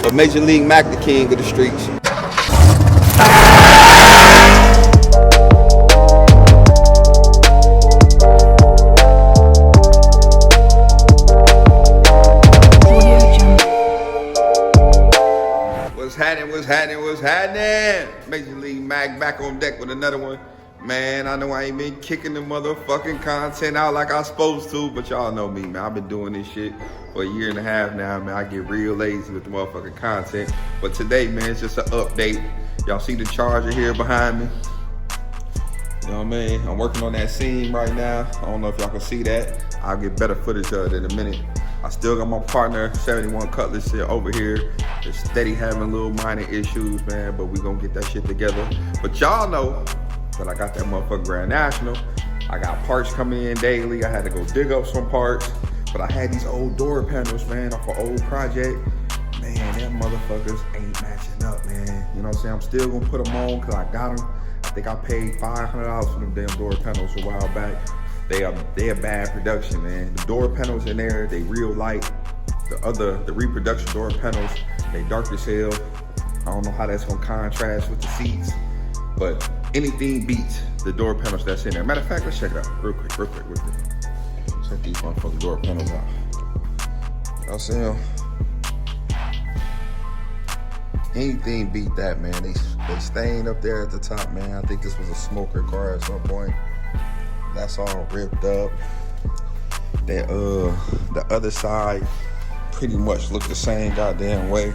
But Major League Mac, the king of the streets. What's happening? Major League Mac back on deck with another one. Man, I know I ain't been kicking the motherfucking content out like I supposed to, but y'all know me, man. I've been doing this shit for a year and a half now, man. I get real lazy with the motherfucking content. But today, man, it's just an update. Y'all see the Charger here behind me? You know what I mean? I'm working on that scene right now. I don't know if y'all can see that. I'll get better footage of it in a minute. I still got my partner, 71 Cutlass, over here. They're steady having little minor issues, man, but we gonna get that shit together. But y'all know that I got that motherfucking Grand National. I got parts coming in daily. I had to go dig up some parts, but I had these old door panels, man, off an old project. Man, them motherfuckers ain't matching up, man. You know what I'm saying? I'm still gonna put them on because I got them. I think I paid $500 for them damn door panels a while back. They are bad production, man. The door panels in there, they real light. The reproduction door panels, they dark as hell. I don't know how that's gonna contrast with the seats, but anything beats the door panels that's in there. Matter of fact, let's check it out real quick. Check these motherfucking door panels out. Y'all see them? Anything beat that, man. They stained up there at the top, man. I think this was a smoker car at some point. That's all ripped up. The other side pretty much look the same goddamn way.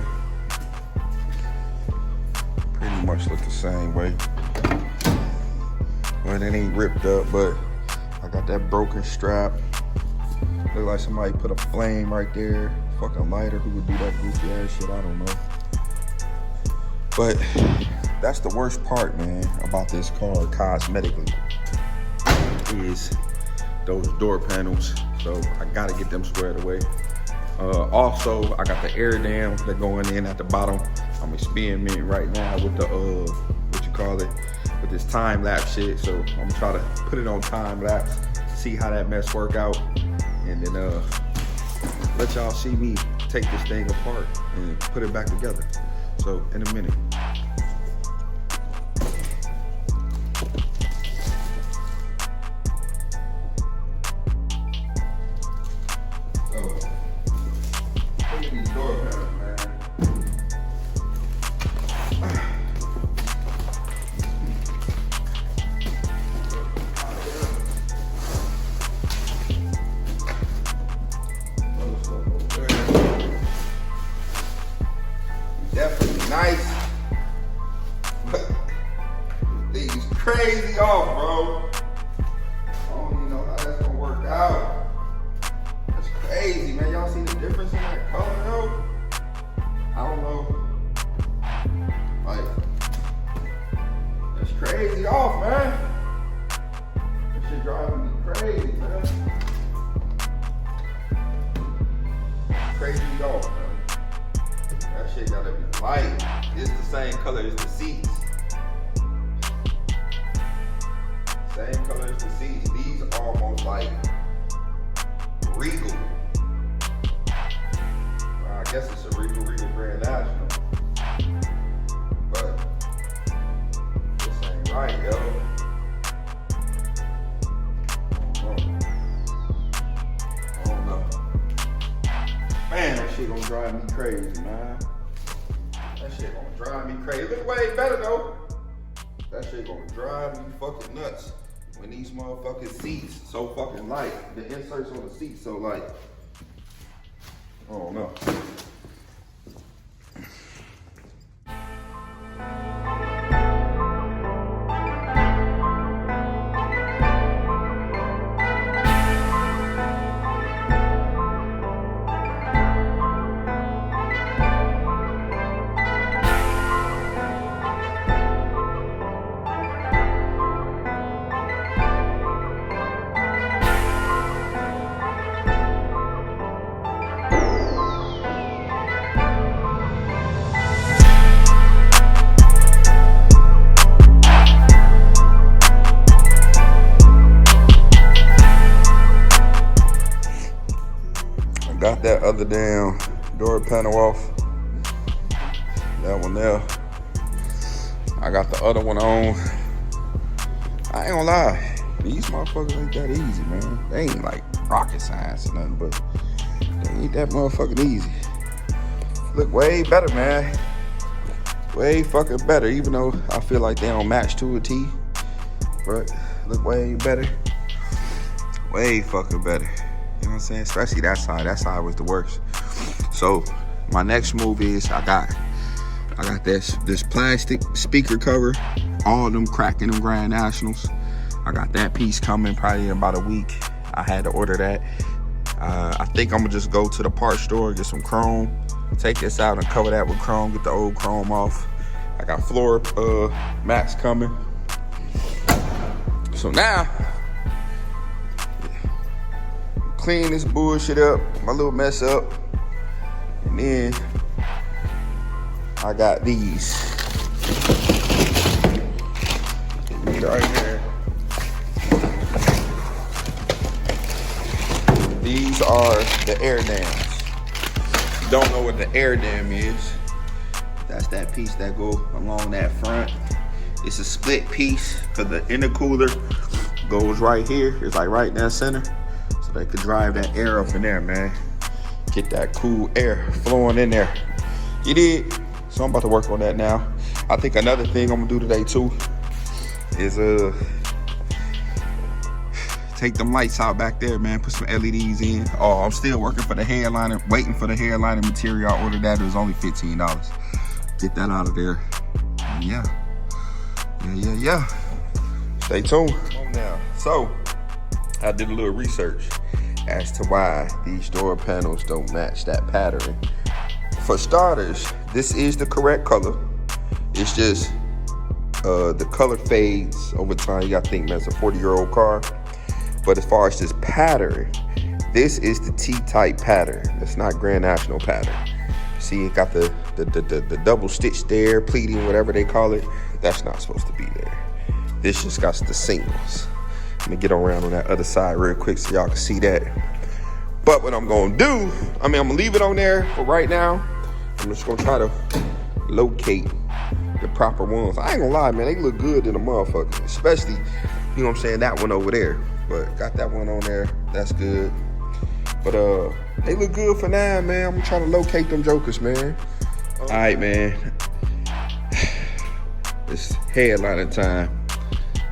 Pretty much look the same way. Well, it ain't ripped up, but I got that broken strap. Look like somebody put a flame right there. Fucking lighter, who would do that goofy ass shit? I don't know. But that's the worst part, man, about this car cosmetically, is those door panels. So I gotta get them squared away. Also, I got the air dams that going in at the bottom. I'm experimenting right now with the with this time lapse shit. So I'm gonna try to put it on time lapse, see how that mess work out, and then let y'all see me take this thing apart and put it back together. So in a minute. Definitely nice, but these crazy off, bro. I don't even know how that's gonna work out. That's crazy, man. Y'all see the difference in that color, though? I don't know. Like, that's crazy off, man. That shit driving me crazy, man. Crazy off, man. That shit gotta be light. It's the same color as the seats. Same color as the seats. These are almost like Regal. I guess it's a Regal Grand National. But this ain't right, yo. I don't know. Man, that shit gonna drive me crazy, man. That shit gonna drive me crazy. Look way better though. That shit gonna drive me fucking nuts when these motherfucking seats so fucking light. The inserts on the seats so light. I don't know. Got that other damn door panel off. That one there. I got the other one on. I ain't gonna lie. These motherfuckers ain't that easy, man. They ain't like rocket science or nothing, but they ain't that motherfucking easy. Look way better, man. Way fucking better, even though I feel like they don't match to a T. But look way better. Way fucking better. You know what I'm saying? Especially that side. That side was the worst. So my next move is I got this plastic speaker cover. All of them cracking them Grand Nationals. I got that piece coming probably in about a week. I had to order that. I think I'm gonna just go to the parts store, get some chrome, take this out and cover that with chrome, get the old chrome off. I got floor mats coming. So now, clean this bullshit up, my little mess up. And then I got these. Right here. These are the air dams. Don't know what the air dam is. That's that piece that go along that front. It's a split piece because the intercooler goes right here. It's like right in that center. So they could drive that air up in there, man. Get that cool air flowing in there. You did? So I'm about to work on that now. I think another thing I'm gonna do today too is take them lights out back there, man. Put some LEDs in. Oh, I'm still working for the headliner, waiting for the headliner material. I ordered that. It was only $15. Get that out of there. And yeah. Stay tuned. Now, so I did a little research as to why these door panels don't match that pattern. For starters, this is the correct color. It's just the color fades over time. You gotta think, man, it's a 40-year-old car. But as far as this pattern, this is the T-type pattern. It's not Grand National pattern. See, it got the double stitch there, pleating, whatever they call it. That's not supposed to be there. This just got the singles. Let me get around on that other side real quick so y'all can see that. But what I'm gonna do, I'm gonna leave it on there for right now. I'm just gonna try to locate the proper ones. I ain't gonna lie, man, they look good in the motherfucker. Especially, you know what I'm saying, that one over there. But got that one on there, that's good. But they look good for now, man. I'm gonna try to locate them jokers, man. All right, man. It's headliner time.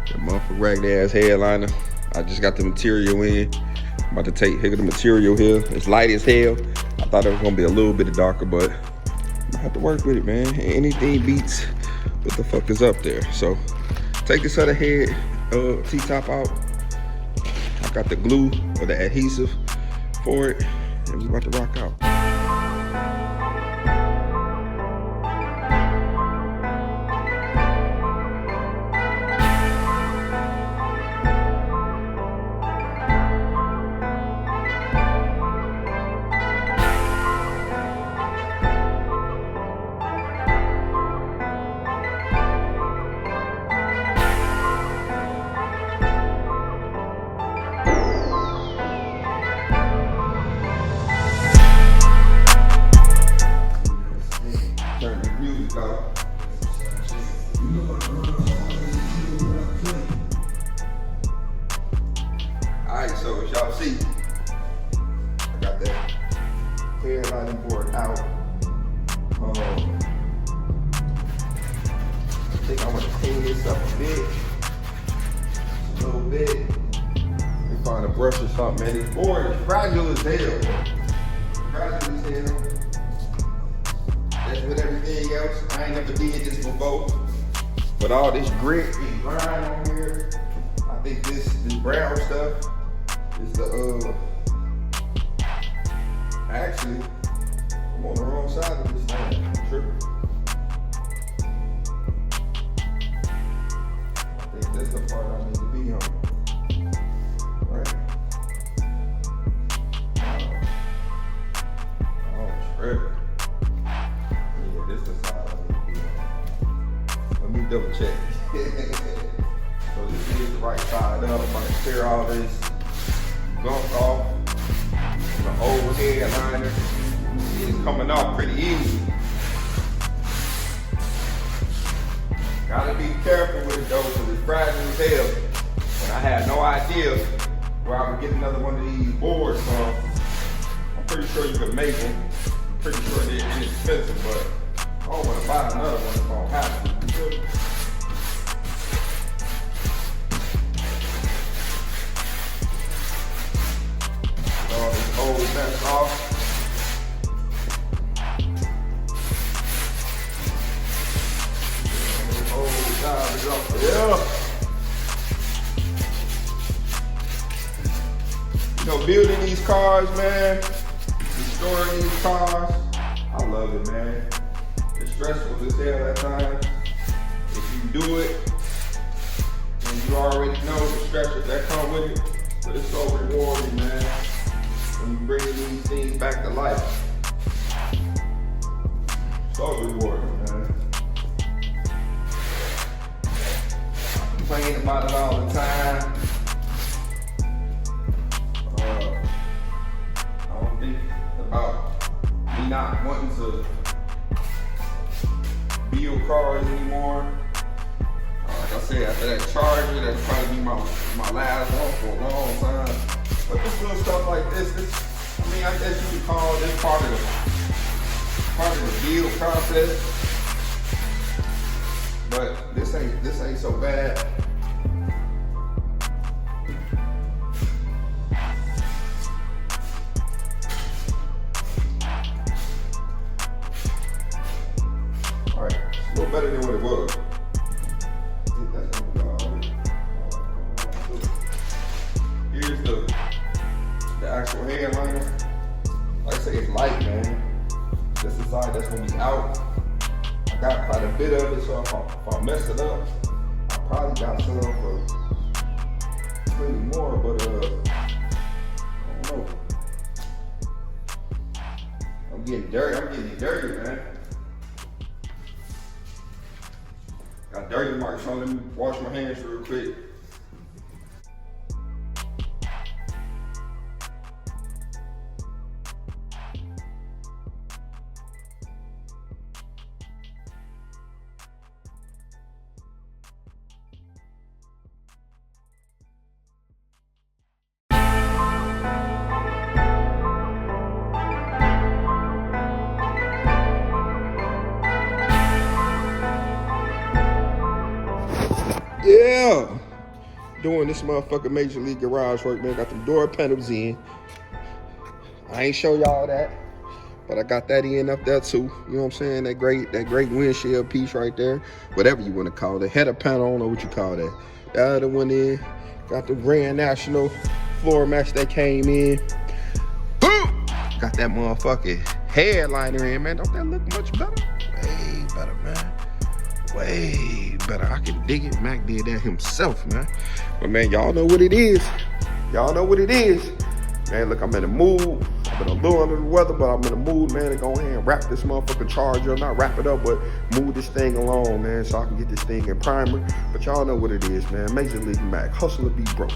The motherfucker ragged ass headliner. I just got the material in. I'm about to take the material here. It's light as hell. I thought it was gonna be a little bit darker, but I have to work with it, man. Anything beats what the fuck is up there. So take this other head T-top out. I got the glue or the adhesive for it, and we about to rock out. Alright, so as y'all see, I got that headlining board out. I think I'm gonna clean this up a little bit. Let me find a brush or something, man. This board is fragile as hell. Fragile as hell. That's with everything else. I ain't never did this before. But all this grit and grind on here, I think this brown stuff is the actually, I'm on the wrong side of this thing. I'm tripping. I think that's the part I need to be on. Right? Oh, tripping. Yeah, this is the side I need to be on. Let me double check. So this is the right side up. I'm gonna clear all this gunk off. The old headliner is coming off pretty easy. Gotta be careful with it though, because it's fragile as hell. And I had no idea where I would get another one of these boards from. I'm pretty sure you can make them. I'm pretty sure they're inexpensive, but I don't want to buy another one if I don't have to. You feel me? All this old mess off. Yeah. You know, building these cars, man, restoring these cars, I love it, man. It's stressful as hell at times. If you do it, and you already know the stresses that come with it, but it's so rewarding, man, when you bring these things back to life. So rewarding, man. Complain about it all the time. I don't think about me not wanting to build cars anymore. Like I said, after that Charger, that'll probably be my last one for a long time. But this little stuff like this, I mean, I guess you could call this part of the build process. But this ain't so bad. All right, it's a little better than what it was. I think that's gonna be all right. Here's the actual headliner. Like I say, it's light, man. This side that's gonna be out. I got quite a bit of it, so if I mess it up, I probably got some for plenty more, but I don't know. I'm getting dirty, man. Got dirty marks on. Let me wash my hands real quick. Yeah, doing this motherfucking Major League Garage work, man. Got the door panels in. I ain't show y'all that, but I got that in up there too. You know what I'm saying? That great windshield piece right there, whatever you want to call it. Header panel, I don't know what you call that. The other one in. Got the Grand National floor mats that came in. Boom! Got that motherfucking headliner in, man. Don't that look much better? Way better, man. Way better. I can dig it. Mac did that himself, man. But man, y'all know what it is. Y'all know what it is. Man, look, I'm in the mood. I've been a little under the weather, but I'm in the mood, man, to go ahead and wrap this motherfucking Charger. Not wrap it up, but move this thing along, man, so I can get this thing in primer. But y'all know what it is, man. Major League Mac. Hustle or be broke.